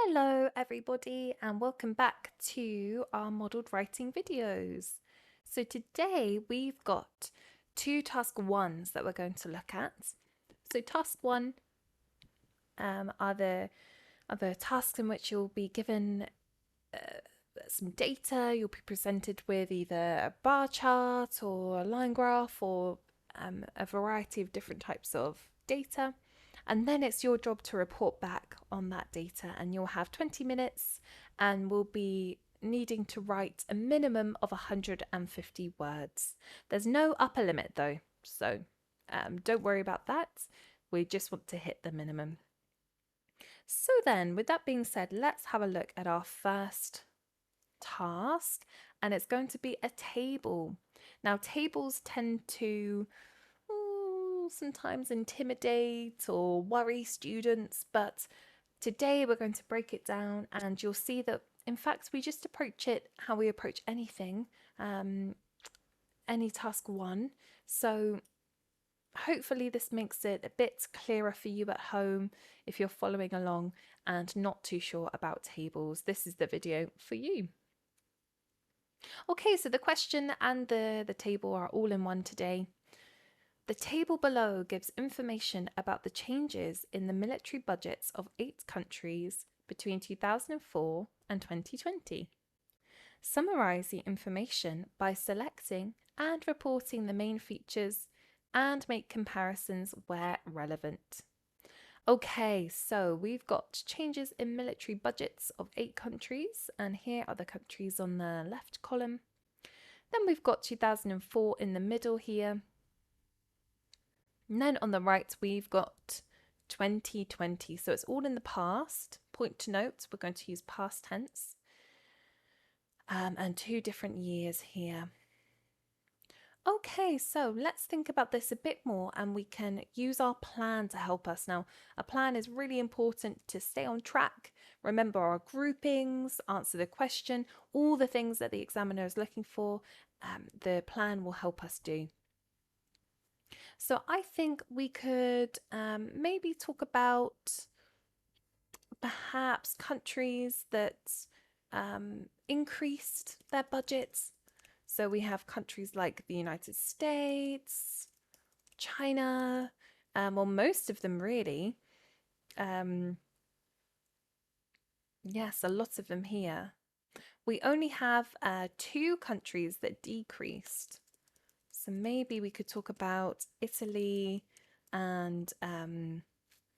Hello everybody and welcome back to our modelled writing videos. So today we've got two task ones that we're going to look at. So task one are the tasks in which you'll be given some data. You'll be presented with either a bar chart or a line graph or a variety of different types of data. And then it's your job to report back on that data, and you'll have 20 minutes and we'll be needing to write a minimum of 150 words. There's no upper limit though, so don't worry about that. We just want to hit the minimum. So then, with that being said, let's have a look at our first task, and it's going to be a table. Now, tables tend to sometimes intimidate or worry students, but today we're going to break it down and you'll see that in fact we just approach it how we approach anything, any task one. So hopefully this makes it a bit clearer for you at home if you're following along and not too sure about tables. This is the video for you. Okay, so the question and the table are all in one today. The table below gives information about the changes in the military budgets of 8 countries between 2004 and 2020. Summarise the information by selecting and reporting the main features and make comparisons where relevant. Okay, so we've got changes in military budgets of 8 countries, and here are the countries on the left column. Then we've got 2004 in the middle here. And then on the right, we've got 2020. So it's all in the past. Point to note, we're going to use past tense. And 2 different years here. Okay, so let's think about this a bit more and we can use our plan to help us. Now, a plan is really important to stay on track, remember our groupings, answer the question, all the things that the examiner is looking for, the plan will help us do. So I think we could maybe talk about perhaps countries that increased their budgets. So we have countries like the United States, China, or most of them really. Yes, a lot of them here. We only have 2 countries that decreased. So maybe we could talk about Italy and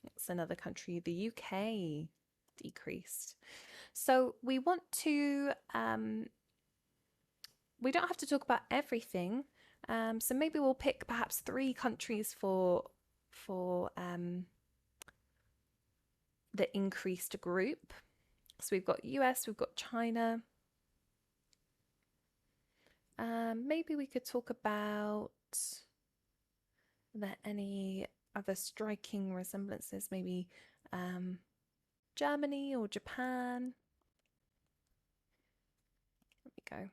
what's another country? The UK decreased. So we want to, we don't have to talk about everything. So maybe we'll pick perhaps 3 countries for the increased group. So we've got US, we've got China. Maybe we could talk about any other striking resemblances, maybe Germany or Japan. There we go.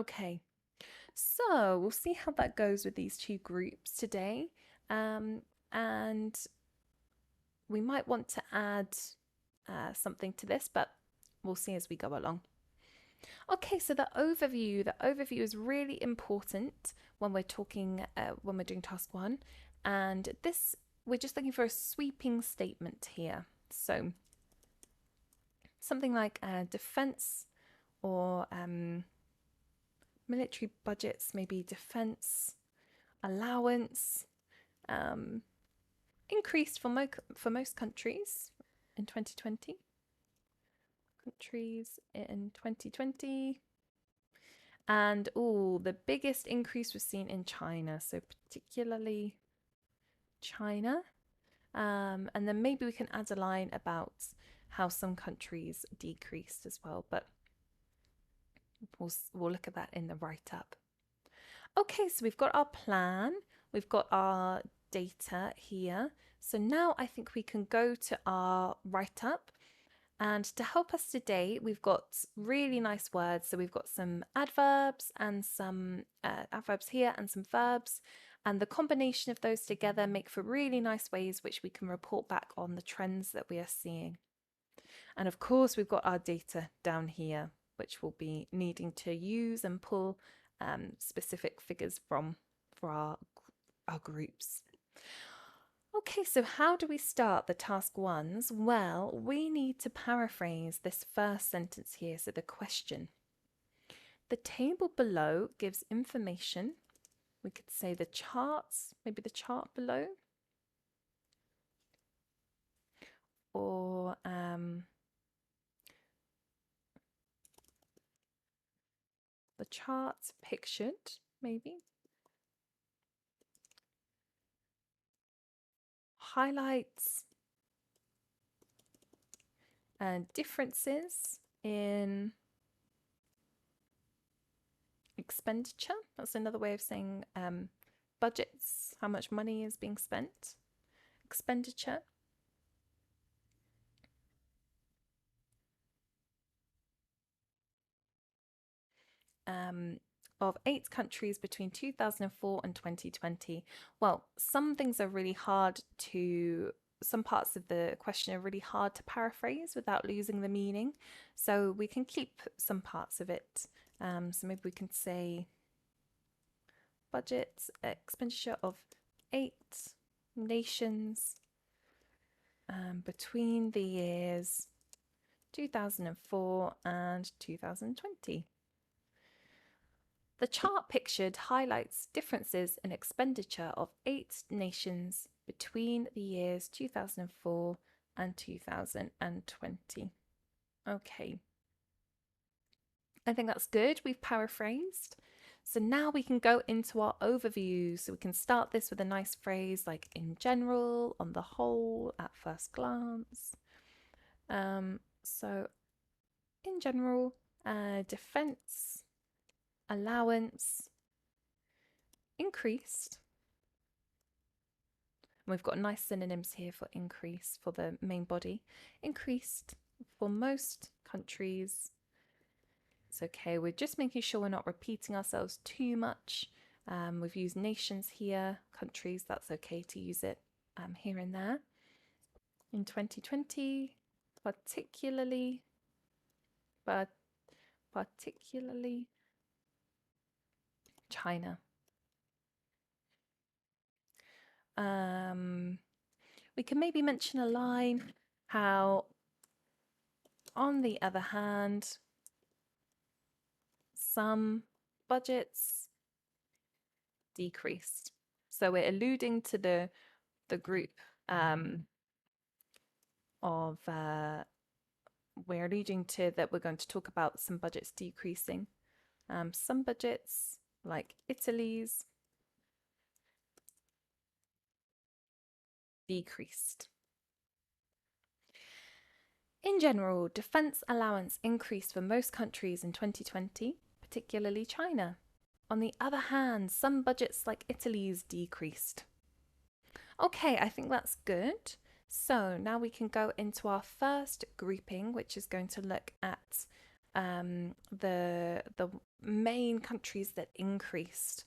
Okay, so we'll see how that goes with these 2 groups today. And we might want to add something to this, but we'll see as we go along. Okay, so the overview is really important when we're talking, when we're doing task 1. And this, we're just looking for a sweeping statement here. So something like defense or military budgets, maybe defense allowance increased for most countries in 2020. Countries in 2020. And the biggest increase was seen in China, so particularly China. And then maybe we can add a line about how some countries decreased as well, but we'll look at that in the write-up. Okay, so we've got our plan, we've got our data here. So now I think we can go to our write-up. And to help us today, we've got really nice words. So we've got some adverbs and some adverbs here and some verbs. And the combination of those together make for really nice ways which we can report back on the trends that we are seeing. And of course, we've got our data down here, which we'll be needing to use and pull specific figures from for our groups. Okay, so how do we start the task ones? Well, we need to paraphrase this first sentence here, so the question. The table below gives information. We could say the charts, maybe the chart below. Or the charts pictured, maybe. Highlights and differences in expenditure. That's another way of saying budgets, how much money is being spent. Expenditure. Of 8 countries between 2004 and 2020. Well, some things are really hard to, some parts of the question are really hard to paraphrase without losing the meaning. So we can keep some parts of it. So maybe we can say budget expenditure of 8 nations between the years 2004 and 2020. The chart pictured highlights differences in expenditure of 8 nations between the years 2004 and 2020. Okay. I think that's good. We've paraphrased. So now we can go into our overview. So we can start this with a nice phrase like in general, on the whole, at first glance. So in general, defense allowance increased. We've got nice synonyms here for increase for the main body. Increased for most countries. It's okay, we're just making sure we're not repeating ourselves too much. We've used nations here, countries, that's okay to use it here and there. In 2020, particularly China. We can maybe mention a line how, on the other hand, some budgets decreased. So we're alluding to the group we're alluding to that we're going to talk about some budgets decreasing. Some budgets, like Italy's, decreased. In general, defense allowance increased for most countries in 2020, particularly China. On the other hand, some budgets like Italy's decreased. Okay, I think that's good. So now we can go into our first grouping, which is going to look at the main countries that increased.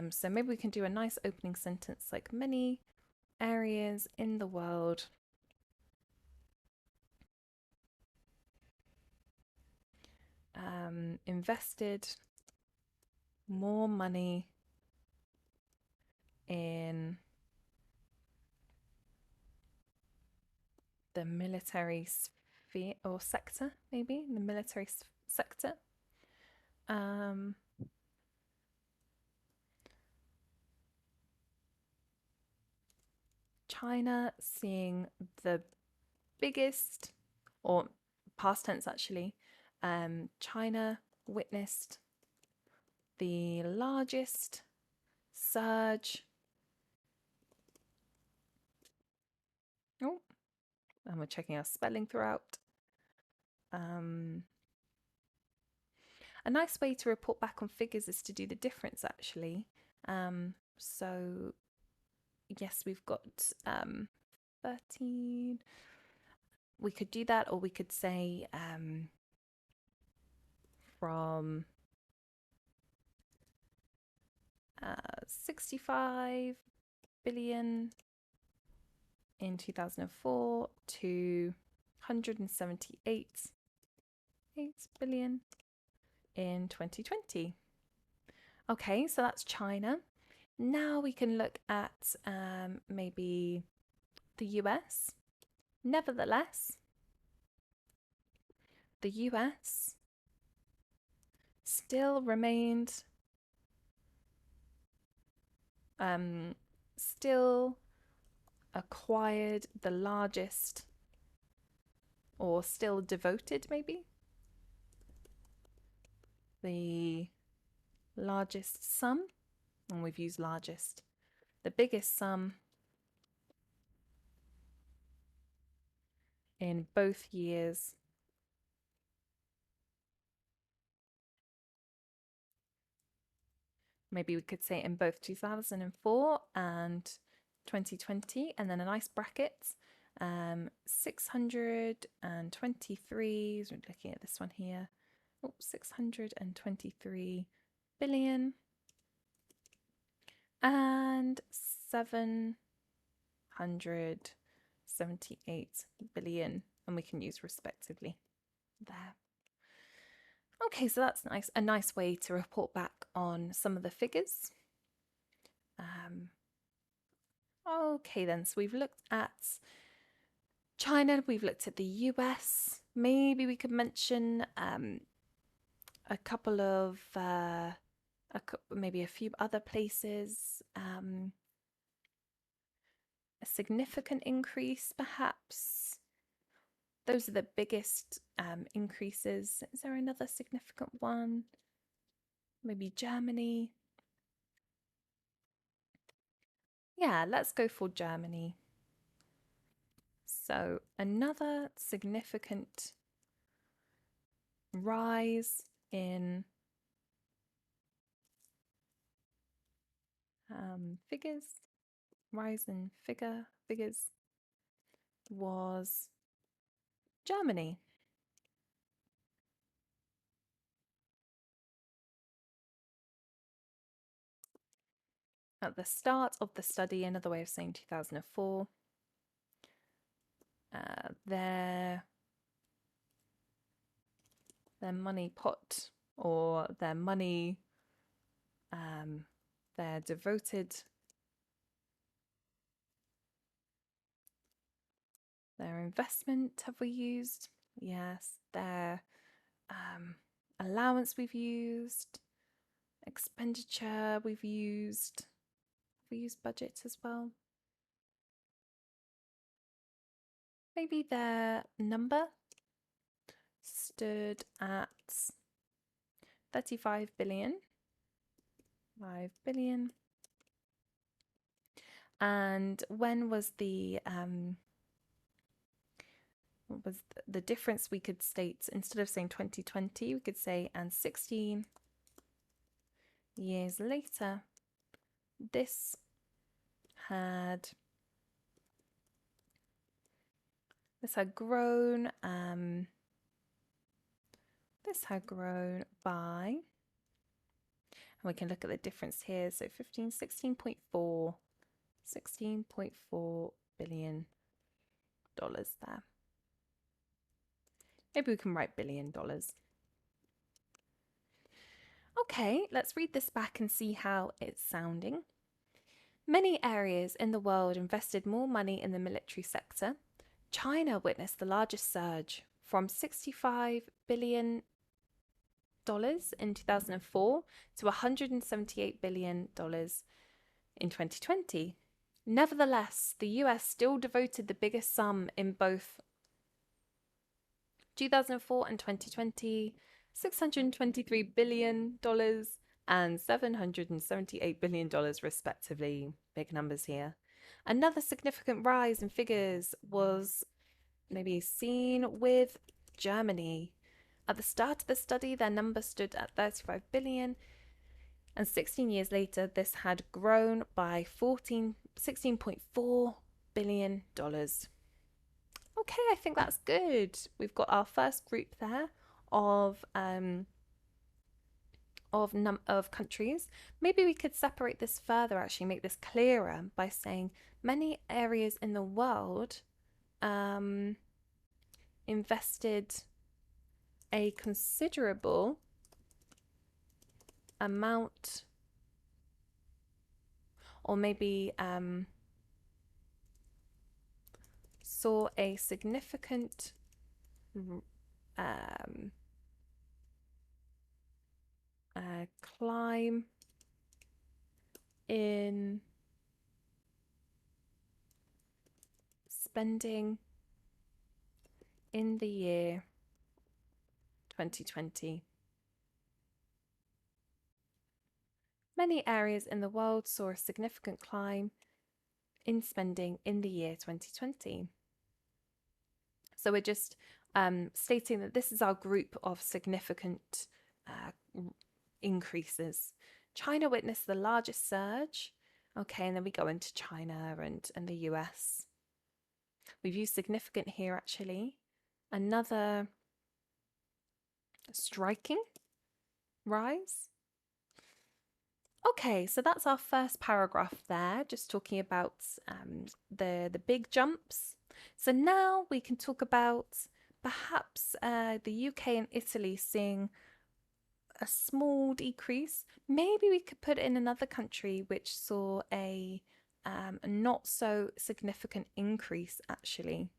So maybe we can do a nice opening sentence like many areas in the world invested more money in the military sphere or sector, maybe in the military sector. China seeing the biggest, or past tense actually, China witnessed the largest surge. Oh, and we're checking our spelling throughout. A nice way to report back on figures is to do the difference actually. So yes, we've got 13. We could do that, or we could say from 65 billion in 2004 to 178 billion in 2020. Okay, so that's China. Now we can look at maybe the US. Nevertheless, the US still remained still acquired the largest, or still devoted maybe, the largest sum, and we've used largest, the biggest sum in both years maybe we could say in both 2004 and 2020, and then a nice bracket, 623, so we're looking at this one here, 623 billion and 778 billion, and we can use respectively there. Okay, so that's nice, a nice way to report back on some of the figures. Okay then, so we've looked at China, we've looked at the US. Maybe we could mention a couple of, maybe a few other places. A significant increase, perhaps. Those are the biggest increases. Is there another significant one? Maybe Germany. Yeah, let's go for Germany. So another significant rise in figures, rise in figures was Germany. At the start of the study, another way of saying 2004, their money pot, or their money, their devoted, their investment, have we used? Yes, their allowance we've used, expenditure we've used. We use budget as well. Maybe their number stood at 35 billion. 5 billion. And when was what was the difference? We could state, instead of saying 2020, we could say, and 16 years later, this had grown, by, and we can look at the difference here, so 16.4 billion dollars there. Maybe we can write billion dollars. Okay, let's read this back and see how it's sounding. Many areas in the world invested more money in the military sector. China witnessed the largest surge, from $65 billion in 2004 to $178 billion in 2020. Nevertheless, the US still devoted the biggest sum in both 2004 and 2020, $623 billion and $778 billion respectively. Big numbers here. Another significant rise in figures was maybe seen with Germany. At the start of the study, their number stood at 35 billion, and 16 years later, this had grown by $16.4 billion. Okay, I think that's good. We've got our first group there of countries. Maybe we could separate this further, actually make this clearer by saying many areas in the world invested a considerable amount, or maybe saw a significant climb in spending in the year 2020. Many areas in the world saw a significant climb in spending in the year 2020. So we're just stating that this is our group of significant increases. China witnessed the largest surge. Okay, and then we go into China and the US. We've used significant here actually. Another striking rise. Okay, so that's our first paragraph there, just talking about the big jumps. So now we can talk about perhaps the UK and Italy seeing a small decrease. Maybe we could put in another country which saw a not so significant increase actually.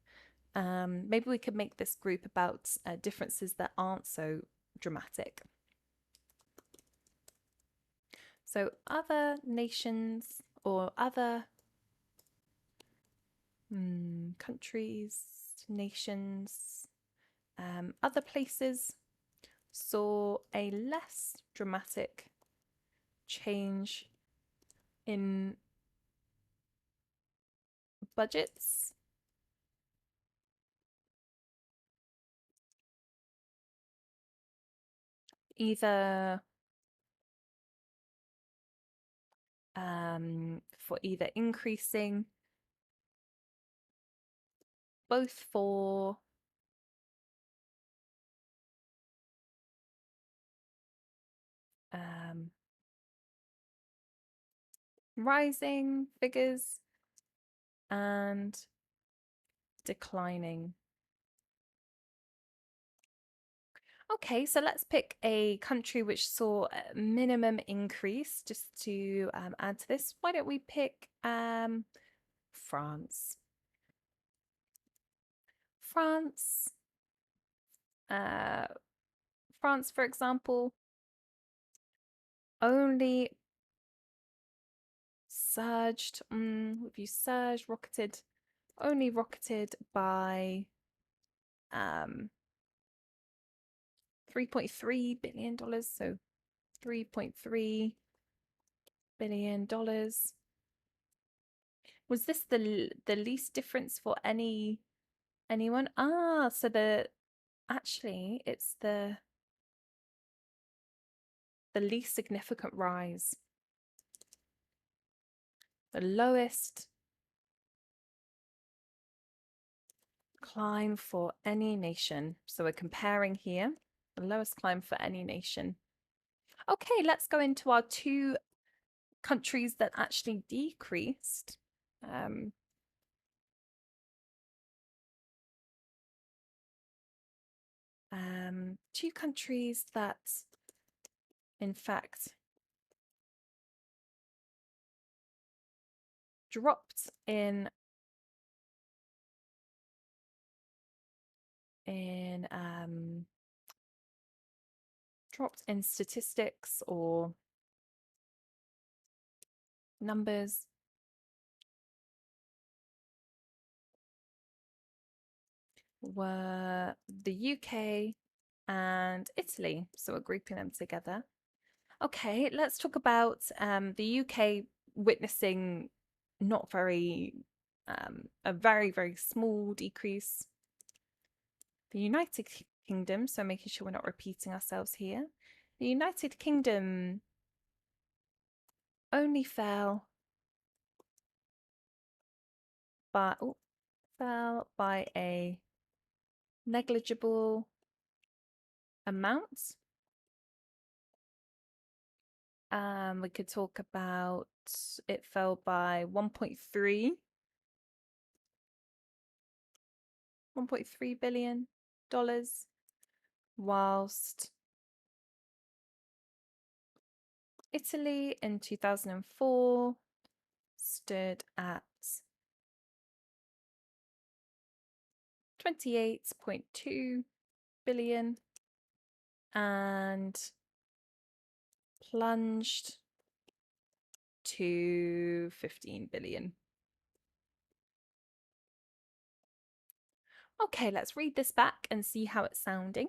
Maybe we could make this group about differences that aren't so dramatic. So other nations or other countries, nations, other places saw a less dramatic change in budgets. Either for either increasing, both for rising figures and declining. Okay, so let's pick a country which saw a minimum increase just to add to this. Why don't we pick France? France, France, for example, only surged, if you surged, rocketed, only rocketed by $3.3 billion. So $3.3 billion. Was this the least difference for anyone? Ah, so actually it's the least significant rise. The lowest climb for any nation. So we're comparing here the lowest climb for any nation. Okay, let's go into our two countries that actually decreased. Two countries that, in fact, dropped in statistics or numbers. Were the UK and Italy. So we're grouping them together. Okay, let's talk about the UK witnessing not very, a very, very small decrease. The United Kingdom, so making sure we're not repeating ourselves here. The United Kingdom only fell by, a negligible amount. We could talk about it fell by 1.3 $1.3 billion, whilst Italy in 2004 stood at 28.2 billion and plunged to 15 billion. Okay, let's read this back and see how it's sounding.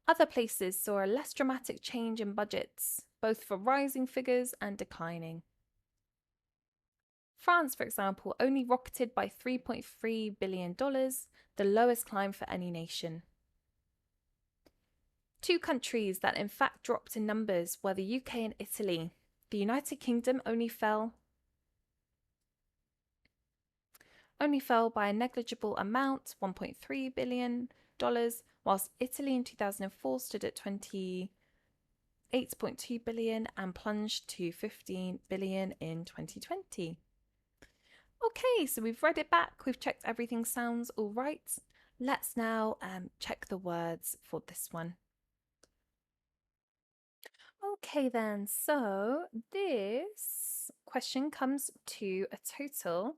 Other places saw a less dramatic change in budgets, both for rising figures and declining. France, for example, only rocketed by $3.3 billion, the lowest climb for any nation. Two countries that in fact dropped in numbers were the UK and Italy. The United Kingdom only fell by a negligible amount, $1.3 billion, whilst Italy in 2004 stood at 28.2 billion and plunged to 15 billion in 2020. Okay, so we've read it back, we've checked everything sounds all right. Let's now check the words for this one. Okay then, so this question comes to a total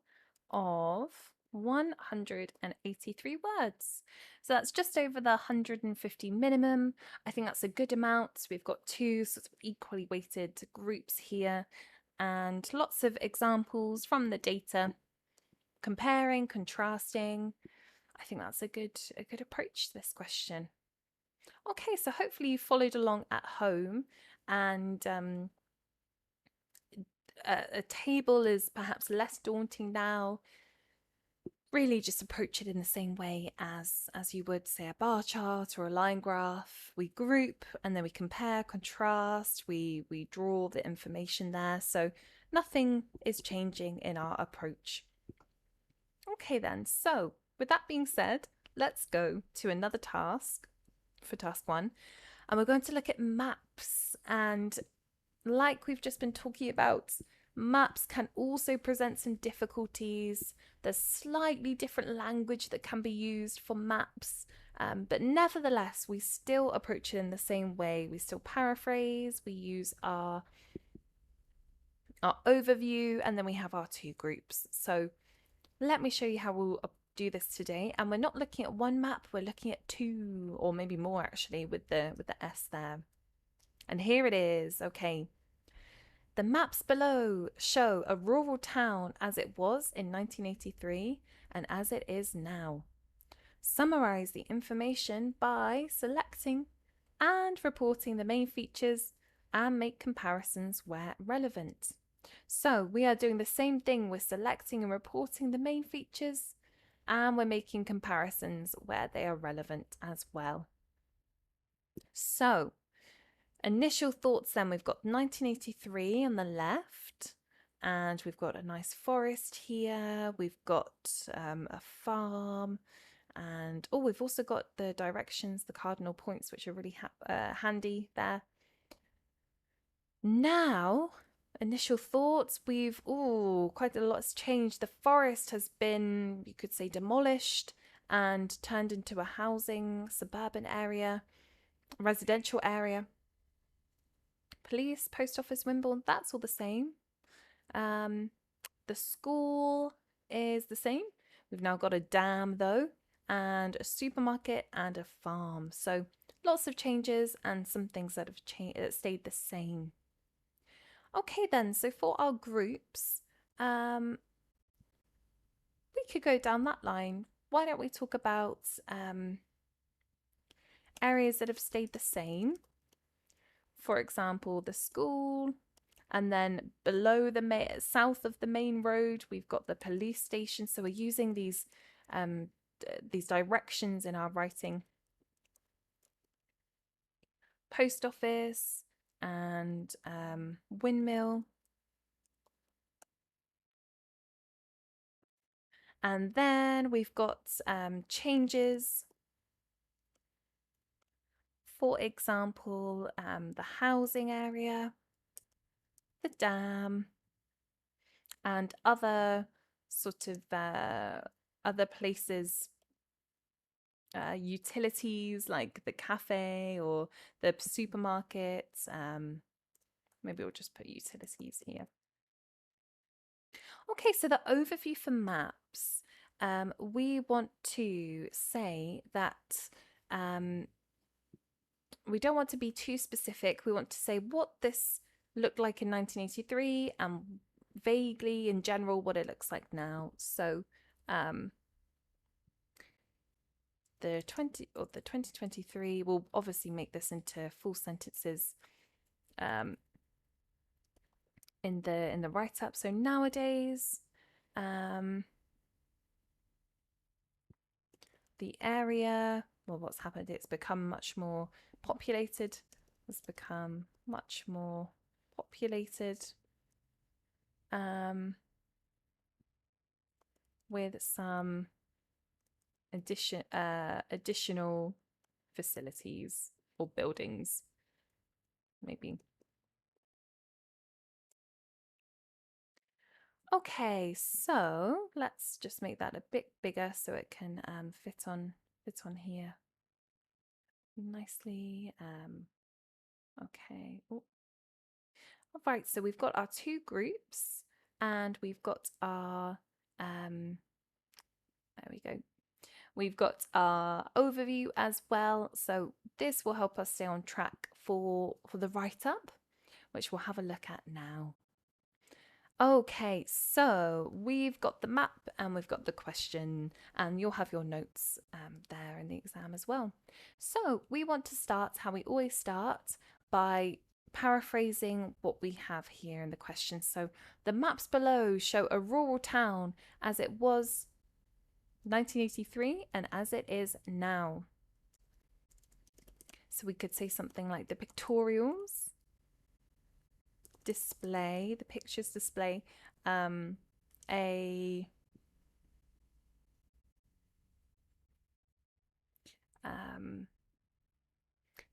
of 183 words. So that's just over the 150 minimum. I think that's a good amount. We've got two sort of equally weighted groups here and lots of examples from the data, comparing, contrasting. I think that's a good approach to this question. Okay, so hopefully you followed along at home and a table is perhaps less daunting now. Really just approach it in the same way as you would say a bar chart or a line graph. We group and then we compare, contrast, we draw the information there. So nothing is changing in our approach. Okay then, so with that being said, let's go to another task for task 1. And we're going to look at maps. And like we've just been talking about, maps can also present some difficulties. There's slightly different language that can be used for maps, but nevertheless, we still approach it in the same way. We still paraphrase, we use our overview, and then we have our two groups. So let me show you how we'll do this today. And we're not looking at one map, we're looking at two, or maybe more actually, with the S there. And here it is. Okay. The maps below show a rural town as it was in 1983 and as it is now. Summarize the information by selecting and reporting the main features and make comparisons where relevant. So we are doing the same thing. We're selecting and reporting the main features and we're making comparisons where they are relevant as well. So initial thoughts then, we've got 1983 on the left and we've got a nice forest here. We've got a farm and we've also got the directions, the cardinal points, which are really handy there. Now, initial thoughts, we've, quite a lot has changed. The forest has been, you could say, demolished and turned into a housing, suburban area, residential area. Police, post office, Wimborne, that's all the same. The school is the same. We've now got a dam though, and a supermarket and a farm. So lots of changes and some things that have stayed the same. Okay then, so for our groups, we could go down that line. Why don't we talk about areas that have stayed the same? For example, the school, and then below the south of the main road, we've got the police station. So we're using these directions in our writing. Post office and windmill. And then we've got changes. For example, the housing area, the dam, and other sort of other places utilities like the cafe or the supermarket. Maybe we'll just put utilities here. Okay, so the overview for maps. We want to say that we don't want to be too specific. We want to say what this looked like in 1983 and vaguely in general what it looks like now. So the 2023, we'll obviously make this into full sentences in the write-up. So nowadays, the area, well, what's happened? It's become much more populated. It's become much more populated. With some additional facilities or buildings, maybe. Okay, so let's just make that a bit bigger so it can fit on here nicely. Okay. Ooh. All right, so we've got our two groups and we've got our there we go. We've got our overview as well. So this will help us stay on track for the write-up, which we'll have a look at now. Okay, so we've got the map and we've got the question, and you'll have your notes there in the exam as well. So we want to start how we always start, by paraphrasing what we have here in the question. So the maps below show a rural town as it was 1983 and as it is now. So we could say something like the pictorials display, the pictures display a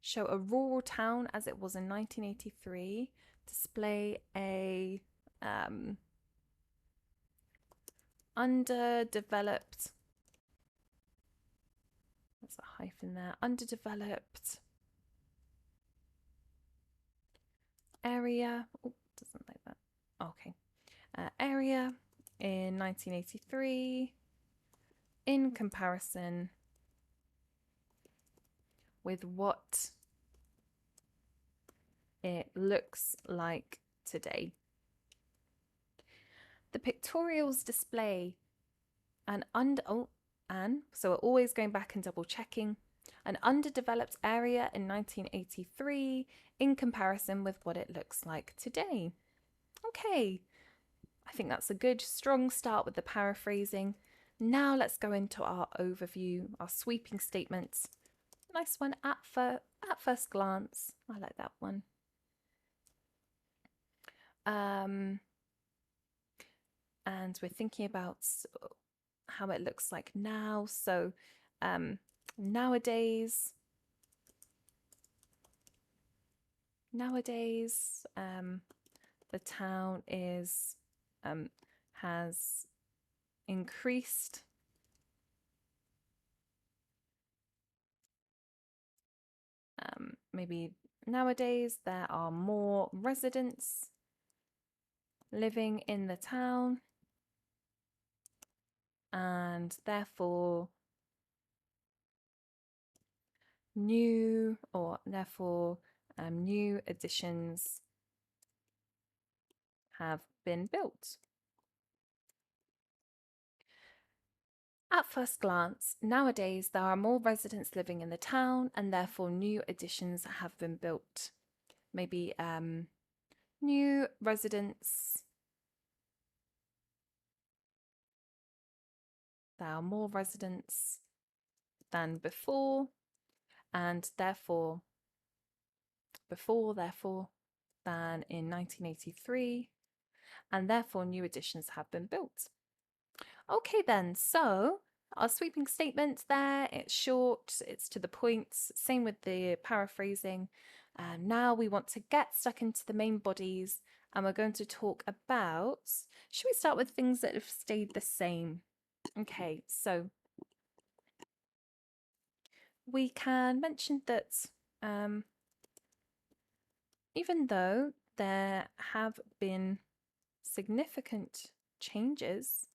show a rural town as it was in 1983, display a underdeveloped, there's a hyphen there, underdeveloped area. Oh, doesn't like that. Okay. Area in 1983 in comparison with what it looks like today. The pictorials display an so we're always going back and double checking, an underdeveloped area in 1983 in comparison with what it looks like today. Okay, I think that's a good strong start with the paraphrasing. Now let's go into our overview, our sweeping statements. Nice one at first glance. I like that one. And we're thinking about how it looks like now. So nowadays, the town is has increased maybe nowadays there are more residents living in the town, and therefore new additions have been built. At first glance, nowadays there are more residents living in the town and therefore new additions have been built. Maybe new residents, there are more residents than before, and therefore than in 1983, and therefore new additions have been built. Okay then, so our sweeping statement there, it's short, it's to the point, same with the paraphrasing. Now we want to get stuck into the main bodies, and we're going to talk about, should we start with things that have stayed the same? Okay, so we can mention that even though there have been significant changes,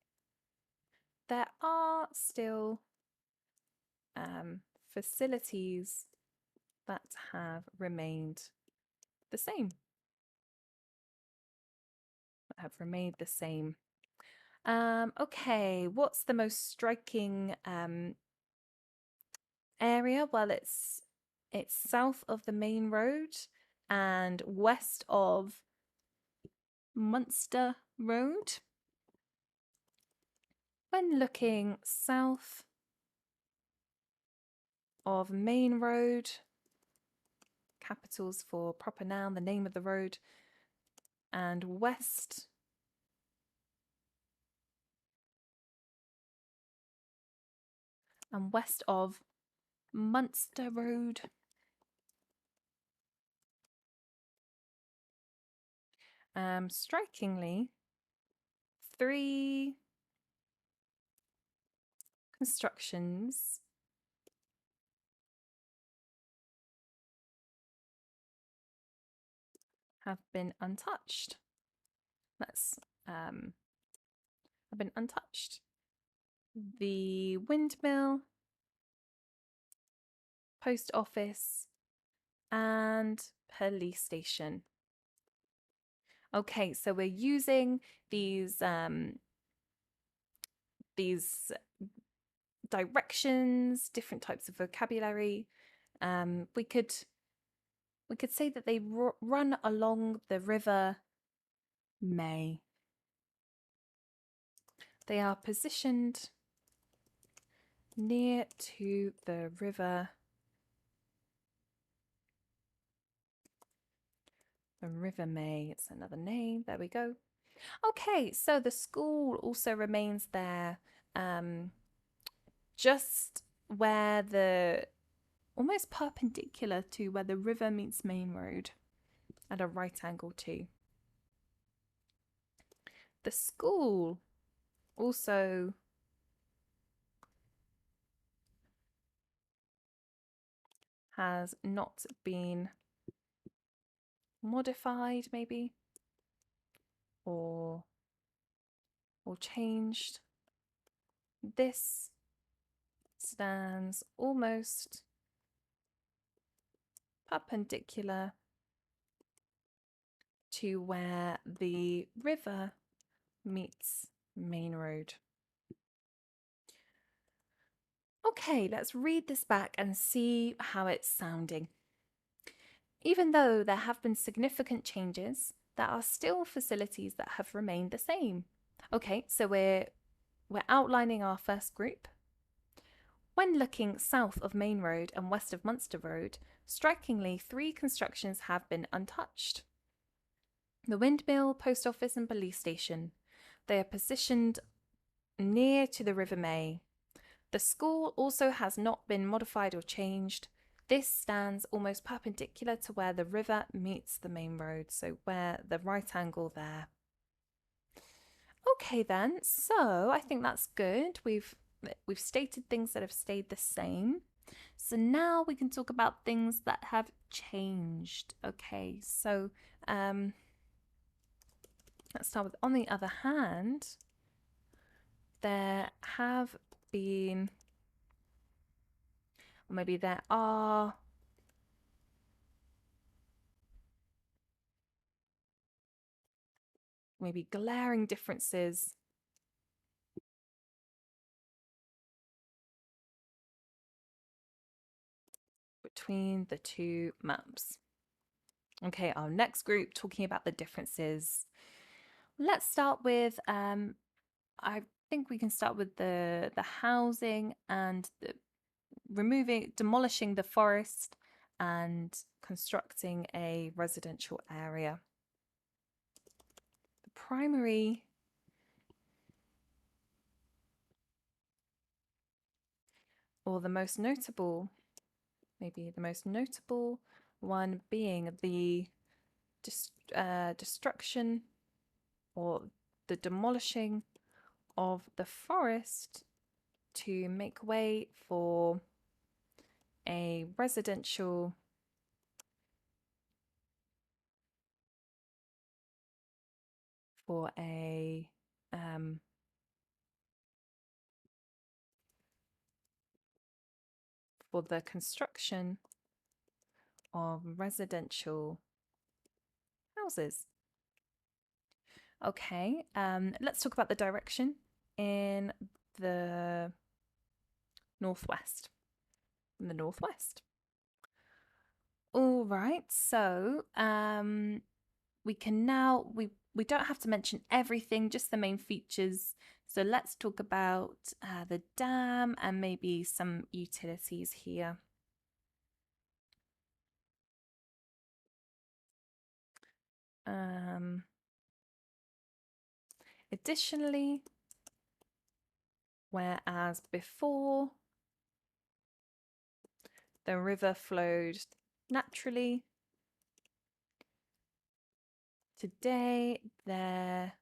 there are still facilities that have remained the same. Okay, what's the most striking area? Well, it's south of the main road and west of Munster Road. When looking south of main road, capitals for proper noun, the name of the road, and west of Munster Road. Strikingly, 3 constructions have been untouched. Have been untouched. The windmill, post office, and police station. Okay, so we're using these directions, different types of vocabulary. We could say that they run along the river May. They are positioned near to the river May. It's another name. There we go. Okay, so the school also remains there, just where almost perpendicular to where the river meets main road, at a right angle too. The school also has not been modified, maybe, or changed. This stands almost perpendicular to where the river meets main road. Okay, let's read this back and see how it's sounding. Even though there have been significant changes, there are still facilities that have remained the same. Okay, so we're outlining our first group. When looking south of Main Road and west of Munster Road, strikingly 3 constructions have been untouched. The windmill, post office and police station. They are positioned near to the River May. The school also has not been modified or changed. This stands almost perpendicular to where the river meets the main road, so where the right angle there. Okay then, so I think that's good. We've stated things that have stayed the same. So now we can talk about things that have changed. Okay, so let's start with, on the other hand, there have been, or maybe there are, maybe glaring differences between the 2 maps. Okay, our next group, talking about the differences. Let's start with, I think we can start with the housing and demolishing the forest and constructing a residential area. The primary or the most notable, maybe the most notable one being the destruction or the demolishing of the forest to make way for residential for a for the construction of residential houses. Okay, let's talk about the direction in the northwest. In the northwest. All right, so we can now we don't have to mention everything, just the main features. So let's talk about the dam and maybe some utilities here. Additionally, whereas before the river flowed naturally, today there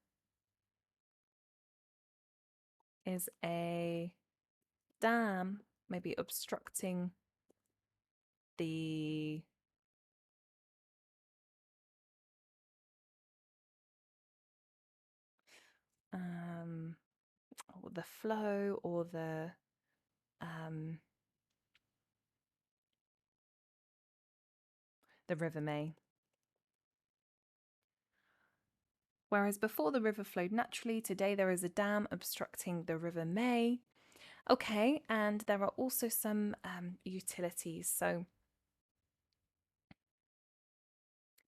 is a dam maybe obstructing the flow or the River May. Whereas before the river flowed naturally, today there is a dam obstructing the River May. Okay, and there are also some utilities. So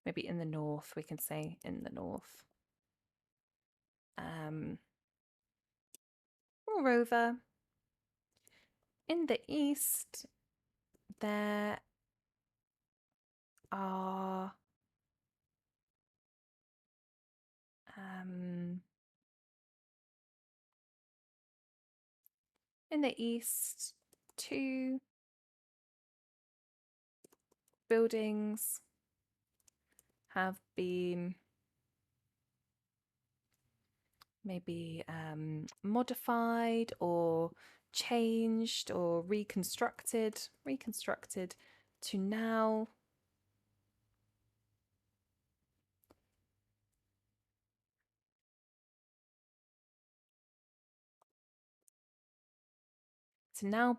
maybe in the north, we can say in the north. Moreover, in the east, there are in the east, two buildings have been maybe modified or changed or reconstructed to now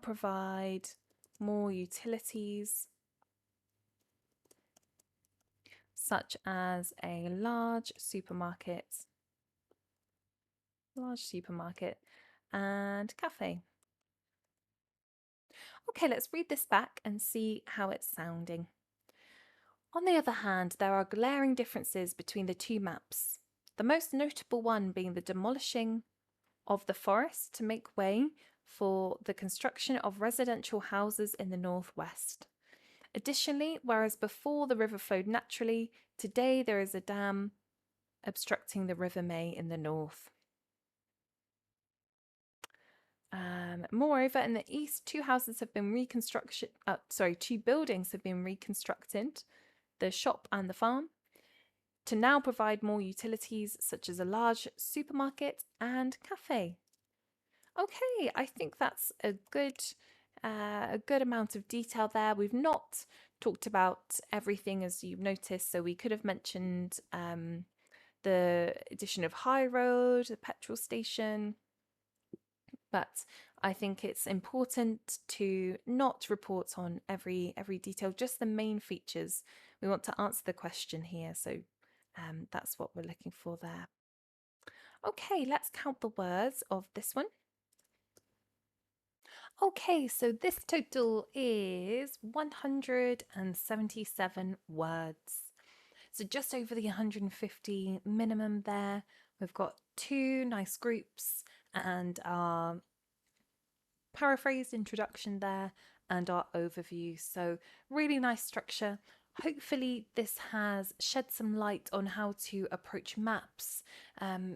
provide more utilities, such as a large supermarket and cafe. Okay, let's read this back and see how it's sounding. On the other hand, there are glaring differences between the two maps, the most notable one being the demolishing of the forest to make way for the construction of residential houses in the northwest. Additionally, whereas before the river flowed naturally, today there is a dam obstructing the River May in the north. Moreover, in the east, two buildings have been reconstructed, the shop and the farm, to now provide more utilities such as a large supermarket and cafe. Okay, I think that's a good amount of detail there. We've not talked about everything, as you've noticed, so we could have mentioned the addition of High Road, the petrol station, but I think it's important to not report on every detail, just the main features. We want to answer the question here, so that's what we're looking for there. Okay, let's count the words of this one. Okay, so this total is 177 words. So just over the 150 minimum there. We've got two nice groups and our paraphrased introduction there and our overview. So really nice structure. Hopefully this has shed some light on how to approach maps.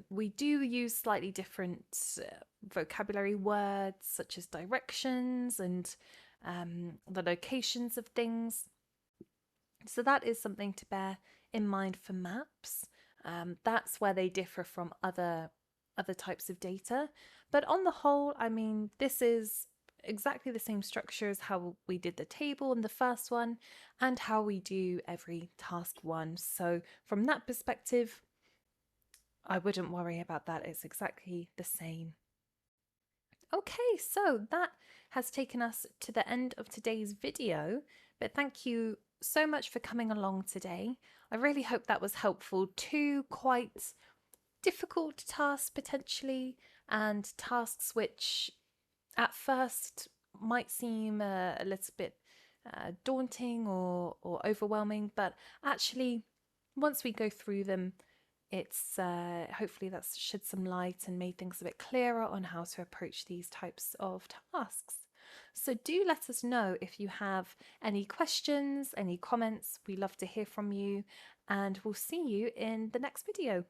We do use slightly different vocabulary words such as directions and the locations of things. So that is something to bear in mind for maps. That's where they differ from other types of data. But on the whole, I mean, this is exactly the same structure as how we did the table in the first one and how we do every task one. So from that perspective, I wouldn't worry about that. It's exactly the same. Okay, so that has taken us to the end of today's video, but thank you so much for coming along today. I really hope that was helpful. Two quite difficult tasks potentially, and tasks which at first might seem a little bit daunting or overwhelming, but actually, once we go through them, it's hopefully that's shed some light and made things a bit clearer on how to approach these types of tasks. So do let us know if you have any questions, any comments. We love to hear from you, and we'll see you in the next video.